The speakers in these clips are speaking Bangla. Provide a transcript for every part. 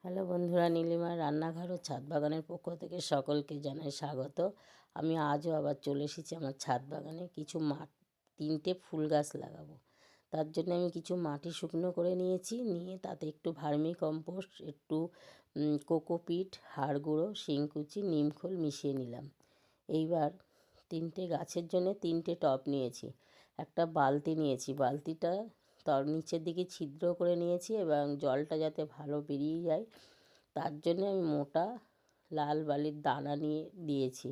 হ্যালো বন্ধুরা, নীলিমার রান্নাঘর ও ছাদ বাগানের পক্ষ থেকে সকলকে জানাই স্বাগত। আমি আজও আবার চলে এসেছি আমার ছাদ বাগানে কিছু 3টে ফুল গাছ লাগাবো। তার জন্য আমি কিছু মাটি শুকনো করে নিয়েছি, নিয়ে তাতে একটু ভার্মি কম্পোস্ট, একটু কোকোপিট, হাড় গুঁড়ো, শিংকুচি, নিমখোল মিশিয়ে নিলাম। এইবার 3টে গাছের জন্য 3টে টব নিয়েছি, একটা বালতি নিয়েছি, বালতিটা তার নিচের দিকে ছিদ্র করে নিয়েছি এবং জলটা যাতে ভালো বেরিয়ে যায় তার জন্য আমি মোটা লাল বালির দানা নিয়ে দিয়েছি।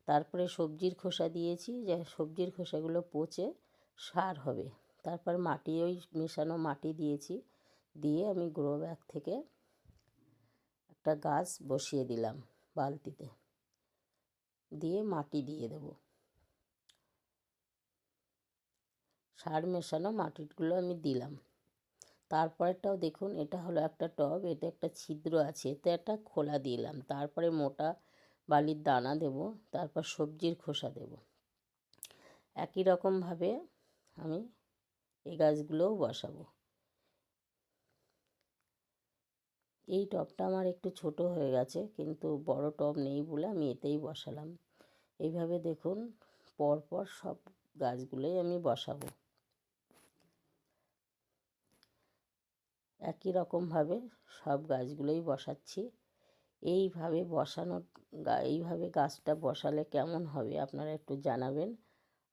তারপরে সবজির খোসা দিয়েছি, যে সবজির খোসাগুলো পচে সার হবে। তারপর মাটি, ওই মেশানো মাটি দিয়েছি, দিয়ে আমি গ্রো ব্যাগ থেকে একটা গাছ বসিয়ে দিলাম বালতিতে, দিয়ে মাটি দিয়ে দেবো। সার মেশানো মাটিগুলো আমি দিলাম। তারপরেরটাও দেখুন, এটা হলো একটা টব, এতে একটা ছিদ্র আছে, এতে একটা খোলা দিলাম। তারপরে মোটা বালির দানা দেব, তারপর সবজির খোসা দেব। একই রকমভাবে আমি এই গাছগুলোও বসাবো। এই টবটা আমার একটু ছোট হয়ে গেছে, কিন্তু বড় টব নেই বলে আমি এতেই বসালাম। এইভাবে দেখুন পরপর সব গাছগুলোই আমি বসাবো। একই রকমভাবে সব গাছগুলোই বসাচ্ছি। এইভাবে গাছটা বসালে কেমন হবে আপনারা একটু জানাবেন।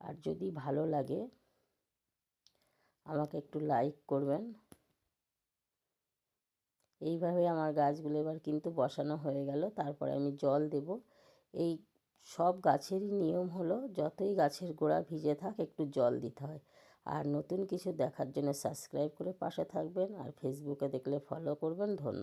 আর যদি ভালো লাগে আমাকে একটু লাইক করবেন। এইভাবে আমার গাছগুলো এবার কিন্তু বসানো হয়ে গেল। তারপরে আমি জল দেব। এই সব গাছেরই নিয়ম হলো, যতই গাছের গোড়া ভিজে থাক একটু জল দিতে হয়। আর নতুন কিছু দেখার জন্য সাবস্ক্রাইব করে পাশে থাকবেন, আর ফেসবুকে দেখলে ফলো করবেন। ধন্যবাদ।